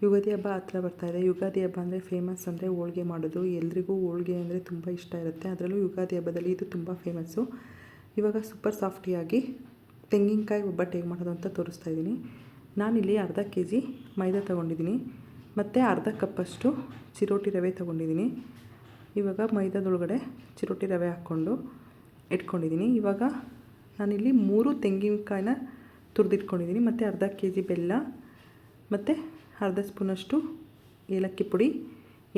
ಯುಗಾದಿ ಹಬ್ಬ ಹತ್ರ ಬರ್ತಾಯಿದೆ. ಯುಗಾದಿ ಹಬ್ಬ ಅಂದರೆ ಫೇಮಸ್ ಅಂದರೆ ಹೋಳ್ಗೆ ಮಾಡೋದು. ಎಲ್ರಿಗೂ ಹೋಳ್ಗೆ ಅಂದರೆ ತುಂಬ ಇಷ್ಟ ಇರುತ್ತೆ. ಅದರಲ್ಲೂ ಯುಗಾದಿ ಹಬ್ಬದಲ್ಲಿ ಇದು ತುಂಬ ಫೇಮಸ್ಸು. ಇವಾಗ ಸೂಪರ್ ಸಾಫ್ಟಿಯಾಗಿ ತೆಂಗಿನಕಾಯಿ ಒಬ್ಬಟ್ಟು ಹೇಗೆ ಮಾಡೋದು ಅಂತ ತೋರಿಸ್ತಾ ಇದ್ದೀನಿ. ನಾನಿಲ್ಲಿ ಅರ್ಧ kg ಮೈದಾ ತೊಗೊಂಡಿದ್ದೀನಿ ಮತ್ತು ಅರ್ಧ ಕಪ್ಪಷ್ಟು ಚಿರೋಟಿ ರವೆ ತೊಗೊಂಡಿದ್ದೀನಿ. ಇವಾಗ ಮೈದಾದೊಳಗಡೆ ಚಿರೋಟಿ ರವೆ ಹಾಕ್ಕೊಂಡು ಇಟ್ಕೊಂಡಿದ್ದೀನಿ. ಇವಾಗ ನಾನಿಲ್ಲಿ 3 ತೆಂಗಿನಕಾಯಿನ ತುರಿದಿಟ್ಕೊಂಡಿದ್ದೀನಿ ಮತ್ತು ಅರ್ಧ kg ಬೆಲ್ಲ ಮತ್ತು ಅರ್ಧ ಸ್ಪೂನಷ್ಟು ಏಲಕ್ಕಿ ಪುಡಿ,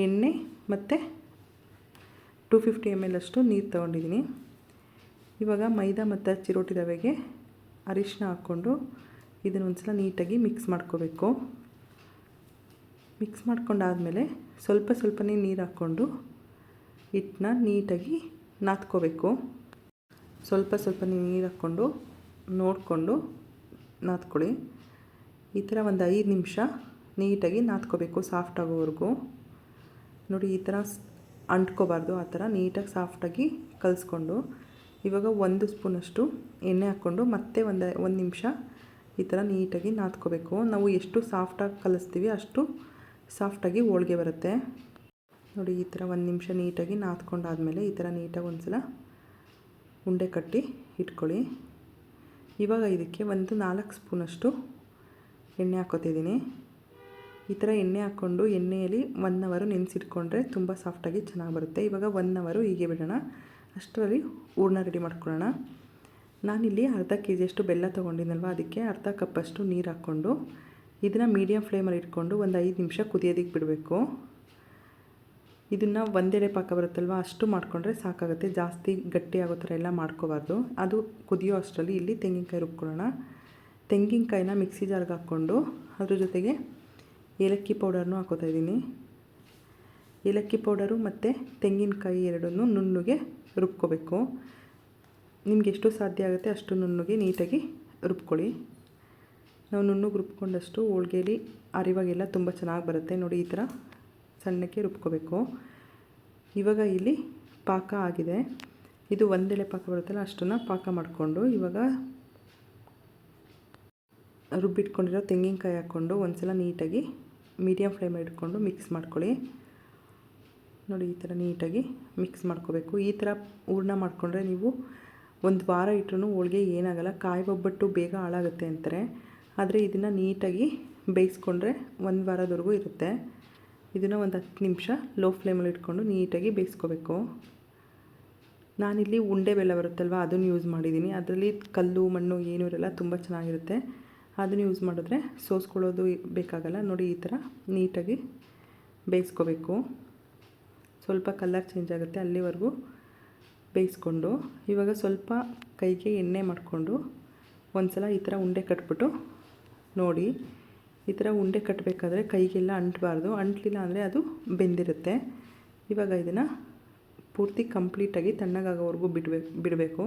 ಎಣ್ಣೆ ಮತ್ತು 250 ml ಅಷ್ಟು ನೀರು ತೊಗೊಂಡಿದ್ದೀನಿ. ಇವಾಗ ಮೈದಾ ಮತ್ತು ಚಿರೋಟಿ ರವೆಗೆ ಅರಿಶಿನ ಹಾಕ್ಕೊಂಡು ಇದನ್ನೊಂದ್ಸಲ ನೀಟಾಗಿ ಮಿಕ್ಸ್ ಮಾಡ್ಕೋಬೇಕು. ಮಿಕ್ಸ್ ಮಾಡ್ಕೊಂಡಾದಮೇಲೆ ಸ್ವಲ್ಪನೇ ನೀರು ಹಾಕ್ಕೊಂಡು ಹಿಟ್ಟನ್ನ ನೀಟಾಗಿ ನಾದ್ಕೋಬೇಕು. ಸ್ವಲ್ಪನೇ ನೀರು ಹಾಕ್ಕೊಂಡು ನೋಡಿಕೊಂಡು ನಾದ್ಕೊಳ್ಳಿ. ಈ ಥರ ಒಂದು 5 ನಿಮಿಷ ನೀಟಾಗಿ ನಾದ್ಕೋಬೇಕು ಸಾಫ್ಟ್ ಆಗೋವರೆಗೂ. ನೋಡಿ, ಈ ಥರ ಅಂಟ್ಕೋಬಾರ್ದು. ಆ ಥರ ನೀಟಾಗಿ ಸಾಫ್ಟಾಗಿ ಕಲಿಸ್ಕೊಂಡು ಇವಾಗ 1 ಸ್ಪೂನಷ್ಟು ಎಣ್ಣೆ ಹಾಕ್ಕೊಂಡು ಮತ್ತೆ ಒಂದು ನಿಮಿಷ ಈ ಥರ ನೀಟಾಗಿ ನಾದ್ಕೋಬೇಕು. ನಾವು ಎಷ್ಟು ಸಾಫ್ಟಾಗಿ ಕಲಿಸ್ತೀವಿ ಅಷ್ಟು ಸಾಫ್ಟಾಗಿ ಹೋಳ್ಗೆ ಬರುತ್ತೆ. ನೋಡಿ, ಈ ಥರ 1 ನಿಮಿಷ ನೀಟಾಗಿ ನಾದ್ಕೊಂಡಾದಮೇಲೆ ಈ ಥರ ನೀಟಾಗಿ ಒಂದು ಉಂಡೆ ಕಟ್ಟಿ ಇಟ್ಕೊಳ್ಳಿ. ಇವಾಗ ಇದಕ್ಕೆ 4 ಸ್ಪೂನಷ್ಟು ಎಣ್ಣೆ ಹಾಕ್ಕೋತಿದ್ದೀನಿ. ಈ ಥರ ಎಣ್ಣೆ ಹಾಕ್ಕೊಂಡು ಎಣ್ಣೆಯಲ್ಲಿ 1 ಅವರ್ ನೆನೆಸಿಟ್ಕೊಂಡ್ರೆ ತುಂಬ ಸಾಫ್ಟಾಗಿ ಚೆನ್ನಾಗಿ ಬರುತ್ತೆ. ಇವಾಗ 1 ಅವರ್ ಹೀಗೆ ಬಿಡೋಣ. ಅಷ್ಟರಲ್ಲಿ ಹೂರಣ ರೆಡಿ ಮಾಡ್ಕೊಳ್ಳೋಣ. ನಾನಿಲ್ಲಿ ಅರ್ಧ kg ಅಷ್ಟು ಬೆಲ್ಲ ತೊಗೊಂಡಿದ್ದಲ್ವ, ಅದಕ್ಕೆ ಅರ್ಧ ಕಪ್ಪಷ್ಟು ನೀರು ಹಾಕ್ಕೊಂಡು ಇದನ್ನು ಮೀಡಿಯಮ್ ಫ್ಲೇಮಲ್ಲಿ ಇಟ್ಕೊಂಡು ಒಂದು 5 ನಿಮಿಷ ಕುದಿಯೋದಕ್ಕೆ ಬಿಡಬೇಕು. ಇದನ್ನು ಒಂದೆಡೆ ಪಾಕ ಬರುತ್ತಲ್ವ ಅಷ್ಟು ಮಾಡಿಕೊಂಡ್ರೆ ಸಾಕಾಗುತ್ತೆ. ಜಾಸ್ತಿ ಗಟ್ಟಿ ಆಗೋ ಥರ ಎಲ್ಲ ಮಾಡ್ಕೋಬಾರ್ದು. ಅದು ಕುದಿಯೋ ಅಷ್ಟರಲ್ಲಿ ಇಲ್ಲಿ ತೆಂಗಿನಕಾಯಿ ರುಬ್ಕೊಳ್ಳೋಣ. ತೆಂಗಿನಕಾಯಿನ ಮಿಕ್ಸಿ ಜಾರ್ಗೆ ಹಾಕ್ಕೊಂಡು ಅದ್ರ ಜೊತೆಗೆ ಏಲಕ್ಕಿ ಪೌಡರ್ನೂ ಹಾಕೋತಾ ಇದ್ದೀನಿ. ಏಲಕ್ಕಿ ಪೌಡರು ಮತ್ತು ತೆಂಗಿನಕಾಯಿ ಎರಡನ್ನೂ ನುಣ್ಣಗೆ ರುಬ್ಕೋಬೇಕು. ನಿಮ್ಗೆ ಎಷ್ಟು ಸಾಧ್ಯ ಆಗುತ್ತೆ ಅಷ್ಟು ನುಣ್ಣಗೆ ನೀಟಾಗಿ ರುಬ್ಕೊಳ್ಳಿ. ನಾವು ನುಣ್ಣಗೆ ರುಬ್ಕೊಂಡಷ್ಟು ಹೋಳ್ಗೆಯಲ್ಲಿ ಅರಿವಾಗೆಲ್ಲ ತುಂಬ ಚೆನ್ನಾಗಿ ಬರುತ್ತೆ. ನೋಡಿ, ಈ ಥರ ಸಣ್ಣಕ್ಕೆ ರುಬ್ಕೋಬೇಕು. ಇವಾಗ ಇಲ್ಲಿ ಪಾಕ ಆಗಿದೆ. ಇದು ಒಂದೆಳೆ ಪಾಕ ಬರುತ್ತಲ್ಲ ಅಷ್ಟನ್ನು ಪಾಕ ಮಾಡಿಕೊಂಡು ಇವಾಗ ರುಬ್ಬಿಟ್ಕೊಂಡಿರೋ ತೆಂಗಿನಕಾಯಿ ಹಾಕ್ಕೊಂಡು ಒಂದ್ಸಲ ನೀಟಾಗಿ ಮೀಡಿಯಮ್ ಫ್ಲೇಮಲ್ಲಿ ಇಟ್ಕೊಂಡು ಮಿಕ್ಸ್ ಮಾಡ್ಕೊಳ್ಳಿ. ನೋಡಿ, ಈ ಥರ ನೀಟಾಗಿ ಮಿಕ್ಸ್ ಮಾಡ್ಕೋಬೇಕು. ಈ ಥರ ಹೂರಣ ಮಾಡಿಕೊಂಡ್ರೆ ನೀವು 1 ವಾರ ಇಟ್ಟರೂ ಹೋಳ್ಗೆ ಏನಾಗಲ್ಲ. ಕಾಯಿ ಒಬ್ಬಟ್ಟು ಬೇಗ ಹಾಳಾಗುತ್ತೆ ಅಂತಾರೆ. ಆದರೆ ಇದನ್ನು ನೀಟಾಗಿ ಬೇಯಿಸ್ಕೊಂಡ್ರೆ 1 ವಾರದವರೆಗೂ ಇರುತ್ತೆ. ಇದನ್ನು ಒಂದು 10 ನಿಮಿಷ ಲೋ ಫ್ಲೇಮಲ್ಲಿ ಇಟ್ಕೊಂಡು ನೀಟಾಗಿ ಬೇಯಿಸ್ಕೋಬೇಕು. ನಾನಿಲ್ಲಿ ಉಂಡೆ ಬೆಲ್ಲ ಬರುತ್ತಲ್ವ ಅದನ್ನು ಯೂಸ್ ಮಾಡಿದ್ದೀನಿ. ಅದರಲ್ಲಿ ಕಲ್ಲು ಮಣ್ಣು ಏನೂ ಇರಲ್ಲ, ತುಂಬ ಚೆನ್ನಾಗಿರುತ್ತೆ. ಅದನ್ನು ಯೂಸ್ ಮಾಡಿದ್ರೆ ಸೋಸ್ಕೊಳ್ಳೋದು ಬೇಕಾಗಲ್ಲ. ನೋಡಿ, ಈ ಥರ ನೀಟಾಗಿ ಬೇಯಿಸ್ಕೋಬೇಕು. ಸ್ವಲ್ಪ ಕಲರ್ ಚೇಂಜ್ ಆಗುತ್ತೆ ಅಲ್ಲಿವರೆಗೂ ಬೇಯಿಸ್ಕೊಂಡು ಇವಾಗ ಸ್ವಲ್ಪ ಕೈಗೆ ಎಣ್ಣೆ ಮಾಡಿಕೊಂಡು ಒಂದ್ಸಲ ಈ ಥರ ಉಂಡೆ ಕಟ್ಬಿಟ್ಟು ನೋಡಿ. ಈ ಥರ ಉಂಡೆ ಕಟ್ಟಬೇಕಾದ್ರೆ ಕೈಗೆಲ್ಲ ಅಂಟಬಾರ್ದು. ಅಂಟಲಿಲ್ಲ ಅಂದರೆ ಅದು ಬೆಂದಿರುತ್ತೆ. ಇವಾಗ ಇದನ್ನು ಪೂರ್ತಿ ಕಂಪ್ಲೀಟಾಗಿ ತಣ್ಣಗಾಗೋವರೆಗೂ ಬಿಡಬೇಕು.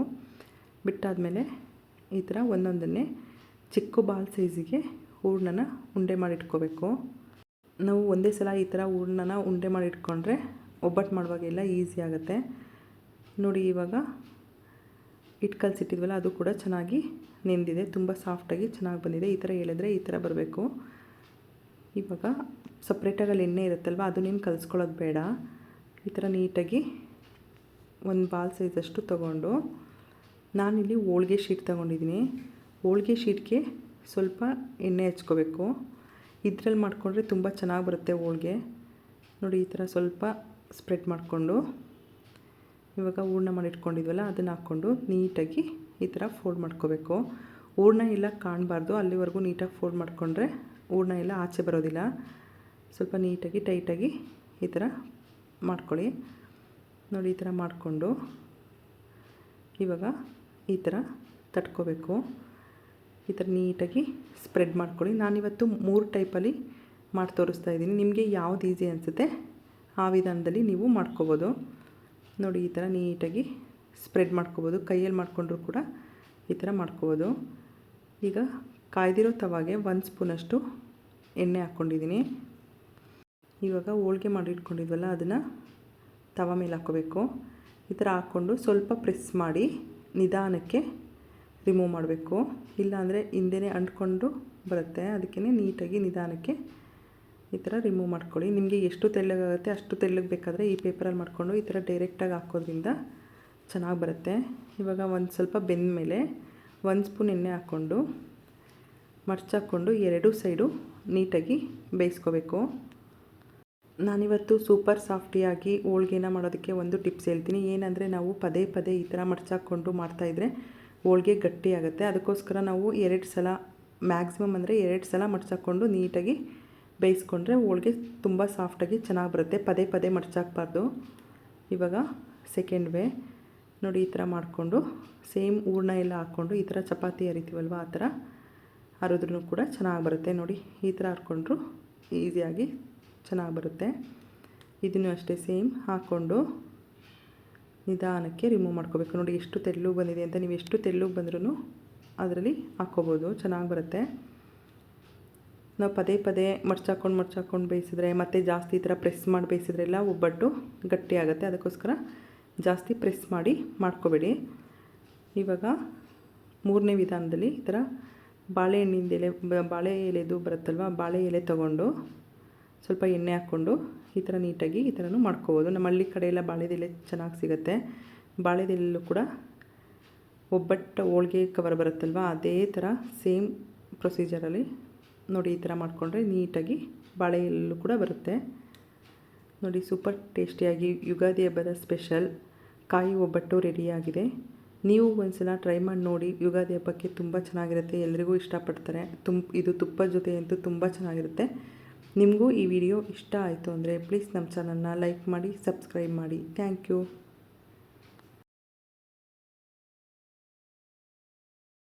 ಬಿಟ್ಟಾದಮೇಲೆ ಈ ಥರ ಒಂದೊಂದನ್ನೇ ಚಿಕ್ಕ ಬಾಲ್ ಸೈಜಿಗೆ ಹೂರಣನ ಉಂಡೆ ಮಾಡಿಟ್ಕೋಬೇಕು. ನಾವು ಒಂದೇ ಸಲ ಈ ಥರ ಹೂರಣನ ಉಂಡೆ ಮಾಡಿಟ್ಕೊಂಡ್ರೆ ಒಬ್ಬಟ್ಟು ಮಾಡುವಾಗೆಲ್ಲ ಈಸಿ ಆಗುತ್ತೆ. ನೋಡಿ, ಇವಾಗ ಹಿಟ್ಟು ಕಲಸಿಟ್ಟಿದ್ವಲ್ಲ ಅದು ಕೂಡ ಚೆನ್ನಾಗಿ ನೆಂದಿದೆ. ತುಂಬ ಸಾಫ್ಟಾಗಿ ಚೆನ್ನಾಗಿ ಬಂದಿದೆ. ಈ ಥರ ಹೇಳಿದ್ರೆ ಈ ಥರ ಬರಬೇಕು. ಇವಾಗ ಸಪ್ರೇಟಾಗಿ ಎಣ್ಣೆ ಇರುತ್ತಲ್ವ ಅದನ್ನೇನು ಕಲಿಸ್ಕೊಳ್ಳೋದು ಬೇಡ. ಈ ಥರ ನೀಟಾಗಿ ಒಂದು ಬಾಲ್ ಸೈಜಷ್ಟು ತೊಗೊಂಡು ನಾನಿಲ್ಲಿ ಹೋಳ್ಗೆ ಶೀಟ್ ತೊಗೊಂಡಿದ್ದೀನಿ. ಹೋಳ್ಗೆ ಶೀಟ್ಗೆ ಸ್ವಲ್ಪ ಎಣ್ಣೆ ಹಚ್ಕೋಬೇಕು. ಇದರಲ್ಲಿ ಮಾಡಿಕೊಂಡ್ರೆ ತುಂಬ ಚೆನ್ನಾಗಿ ಬರುತ್ತೆ ಹೋಳ್ಗೆ. ನೋಡಿ, ಈ ಥರ ಸ್ವಲ್ಪ ಸ್ಪ್ರೆಡ್ ಮಾಡಿಕೊಂಡು ಇವಾಗ ಹೂರಣ ಮಾಡಿಟ್ಕೊಂಡಿದ್ವಲ್ಲ ಅದನ್ನು ಹಾಕ್ಕೊಂಡು ನೀಟಾಗಿ ಈ ಥರ ಫೋಲ್ಡ್ ಮಾಡ್ಕೋಬೇಕು. ಹೂರಣ ಎಲ್ಲ ಕಾಣಬಾರ್ದು, ಅಲ್ಲಿವರೆಗೂ ನೀಟಾಗಿ ಫೋಲ್ಡ್ ಮಾಡಿಕೊಂಡ್ರೆ ಹೂರಣ ಎಲ್ಲ ಆಚೆ ಬರೋದಿಲ್ಲ. ಸ್ವಲ್ಪ ನೀಟಾಗಿ ಟೈಟಾಗಿ ಈ ಥರ ಮಾಡ್ಕೊಳ್ಳಿ. ನೋಡಿ, ಈ ಥರ ಮಾಡಿಕೊಂಡು ಇವಾಗ ಈ ಥರ ತಟ್ಕೋಬೇಕು. ಈ ಥರ ನೀಟಾಗಿ ಸ್ಪ್ರೆಡ್ ಮಾಡ್ಕೊಳ್ಳಿ. ನಾನಿವತ್ತು 3 ಟೈಪಲ್ಲಿ ಮಾಡಿ ತೋರಿಸ್ತಾ ಇದ್ದೀನಿ. ನಿಮಗೆ ಯಾವ್ದು ಈಸಿ ಅನಿಸುತ್ತೆ ಆ ವಿಧಾನದಲ್ಲಿ ನೀವು ಮಾಡ್ಕೋಬೋದು. ನೋಡಿ, ಈ ಥರ ನೀಟಾಗಿ ಸ್ಪ್ರೆಡ್ ಮಾಡ್ಕೋಬೋದು. ಕೈಯಲ್ಲಿ ಮಾಡಿಕೊಂಡ್ರೂ ಕೂಡ ಈ ಥರ ಮಾಡ್ಕೋಬೋದು. ಈಗ ಕಾಯ್ದಿರೋ ತವಾಗೆ 1 ಸ್ಪೂನಷ್ಟು ಎಣ್ಣೆ ಹಾಕ್ಕೊಂಡಿದ್ದೀನಿ. ಇವಾಗ ಹೋಳ್ಗೆ ಮಾಡಿಟ್ಕೊಂಡಿದ್ವಲ್ಲ ಅದನ್ನು ತವ ಮೇಲೆ ಹಾಕ್ಕೋಬೇಕು. ಈ ಥರ ಹಾಕ್ಕೊಂಡು ಸ್ವಲ್ಪ ಪ್ರೆಸ್ ಮಾಡಿ ನಿಧಾನಕ್ಕೆ ರಿಮೂವ್ ಮಾಡಬೇಕು. ಇಲ್ಲಾಂದರೆ ಹಿಂದೆನೇ ಅಂಟ್ಕೊಂಡು ಬರುತ್ತೆ. ಅದಕ್ಕೆ ನೀಟಾಗಿ ನಿಧಾನಕ್ಕೆ ಈ ಥರ ರಿಮೂವ್ ಮಾಡ್ಕೊಳ್ಳಿ. ನಿಮಗೆ ಎಷ್ಟು ತೆಳ್ಳಗಾಗುತ್ತೆ ಅಷ್ಟು ತೆಳ್ಳಗೆ ಬೇಕಾದರೆ ಈ ಪೇಪರಲ್ಲಿ ಮಾಡಿಕೊಂಡು ಈ ಥರ ಡೈರೆಕ್ಟಾಗಿ ಹಾಕೋದ್ರಿಂದ ಚೆನ್ನಾಗಿ ಬರುತ್ತೆ. ಇವಾಗ ಒಂದು ಸ್ವಲ್ಪ ಬೆಂದ ಮೇಲೆ 1 ಸ್ಪೂನ್ ಎಣ್ಣೆ ಹಾಕ್ಕೊಂಡು ಮಡ್ಚಾಕ್ಕೊಂಡು 2 ಸೈಡು ನೀಟಾಗಿ ಬೇಯಿಸ್ಕೋಬೇಕು. ನಾನಿವತ್ತು ಸೂಪರ್ ಸಾಫ್ಟಿಯಾಗಿ ಹೋಳ್ಗೆನ ಮಾಡೋದಕ್ಕೆ ಒಂದು ಟಿಪ್ಸ್ ಹೇಳ್ತೀನಿ. ಏನಂದರೆ ನಾವು ಪದೇ ಪದೇ ಈ ಥರ ಮಡ್ಚಾಕ್ಕೊಂಡು ಮಾಡ್ತಾಯಿದ್ರೆ ಹೋಳ್ಗೆ ಗಟ್ಟಿಯಾಗುತ್ತೆ. ಅದಕ್ಕೋಸ್ಕರ ನಾವು 2 ಸಲ ಮ್ಯಾಕ್ಸಿಮಮ್ ಅಂದರೆ 2 ಸಲ ಮಡ್ಚಾಕ್ಕೊಂಡು ನೀಟಾಗಿ ಬೇಯಿಸ್ಕೊಂಡ್ರೆ ಹೋಳ್ಗೆ ತುಂಬ ಸಾಫ್ಟಾಗಿ ಚೆನ್ನಾಗಿ ಬರುತ್ತೆ. ಪದೇ ಪದೇ ಮಡ್ಚಾಕಬಾರ್ದು. ಇವಾಗ ಸೆಕೆಂಡ್ ವೇ ನೋಡಿ, ಈ ಥರ ಮಾಡಿಕೊಂಡು ಸೇಮ್ ಹೂರಣ ಎಲ್ಲ ಹಾಕ್ಕೊಂಡು ಈ ಥರ ಚಪಾತಿ ಹರಿತೀವಲ್ವ ಆ ಥರ ಹರಿದ್ರೂ ಕೂಡ ಚೆನ್ನಾಗಿ ಬರುತ್ತೆ. ನೋಡಿ ಈ ಥರ ಹರ್ಕೊಂಡ್ರು ಈಸಿಯಾಗಿ ಚೆನ್ನಾಗಿ ಬರುತ್ತೆ. ಇದನ್ನು ಅಷ್ಟೇ ಸೇಮ್ ಹಾಕ್ಕೊಂಡು ನಿಧಾನಕ್ಕೆ ರಿಮೂವ್ ಮಾಡ್ಕೋಬೇಕು. ನೋಡಿ ಎಷ್ಟು ತೆಳ್ಳಗೆ ಬಂದಿದೆ ಅಂತ. ನೀವು ಎಷ್ಟು ತೆಳ್ಳಗೆ ಬಂದ್ರೂ ಅದರಲ್ಲಿ ಹಾಕ್ಕೋಬೋದು, ಚೆನ್ನಾಗಿ ಬರುತ್ತೆ. ನಾವು ಪದೇ ಪದೇ ಮಡ್ಚಾಕೊಂಡು ಬೇಯಿಸಿದ್ರೆ ಮತ್ತು ಜಾಸ್ತಿ ಈ ಥರ ಪ್ರೆಸ್ ಮಾಡಿ ಬೇಯಿಸಿದ್ರೆಲ್ಲ ಒಬ್ಬಟ್ಟು ಗಟ್ಟಿಯಾಗುತ್ತೆ. ಅದಕ್ಕೋಸ್ಕರ ಜಾಸ್ತಿ ಪ್ರೆಸ್ ಮಾಡಿ ಮಾಡ್ಕೋಬೇಡಿ. ಇವಾಗ 3ನೇ ವಿಧಾನದಲ್ಲಿ ಈ ಥರ ಬಾಳೆಹಣ್ಣಿಂದ ಎಲೆ ಬಾಳೆ ಎಲೆದು ಬರುತ್ತಲ್ವ, ಬಾಳೆ ಎಲೆ ತೊಗೊಂಡು ಸ್ವಲ್ಪ ಎಣ್ಣೆ ಹಾಕ್ಕೊಂಡು ಈ ಥರ ನೀಟಾಗಿ ಈ ಥರನೂ ಮಾಡ್ಕೋಬೋದು. ನಮ್ಮ ಹಳ್ಳಿ ಕಡೆ ಎಲ್ಲ ಬಾಳೆದೆಲೆ ಚೆನ್ನಾಗಿ ಸಿಗುತ್ತೆ. ಬಾಳೆದೆಲೆಲ್ಲೂ ಕೂಡ ಒಬ್ಬಟ್ಟು ಹೋಳ್ಗೆ ಕವರ್ ಬರುತ್ತಲ್ವ, ಅದೇ ಥರ ಸೇಮ್ ಪ್ರೊಸೀಜರಲ್ಲಿ ನೋಡಿ ಈ ಥರ ಮಾಡಿಕೊಂಡ್ರೆ ನೀಟಾಗಿ ಬಾಳೆ ಎಲೆಲ್ಲೂ ಕೂಡ ಬರುತ್ತೆ. ನೋಡಿ ಸೂಪರ್ ಟೇಸ್ಟಿಯಾಗಿ ಯುಗಾದಿ ಹಬ್ಬದ ಸ್ಪೆಷಲ್ ಕಾಯಿ ಒಬ್ಬಟ್ಟು ರೆಡಿಯಾಗಿದೆ. ನೀವು ಒಂದ್ಸಲ ಟ್ರೈ ಮಾಡಿ ನೋಡಿ. ಯುಗಾದಿ ಹಬ್ಬಕ್ಕೆ ತುಂಬ ಚೆನ್ನಾಗಿರುತ್ತೆ, ಎಲ್ರಿಗೂ ಇಷ್ಟಪಡ್ತಾರೆ. ಇದು ತುಪ್ಪದ ಜೊತೆ ಅಂತೂ ತುಂಬ ಚೆನ್ನಾಗಿರುತ್ತೆ. ನಿಮಗೂ ಈ ವಿಡಿಯೋ ಇಷ್ಟ ಆಯಿತು ಅಂದರೆ ಪ್ಲೀಸ್ ನಮ್ಮ ಚಾನಲ್ನ ಲೈಕ್ ಮಾಡಿ, ಸಬ್ಸ್ಕ್ರೈಬ್ ಮಾಡಿ. Thank you.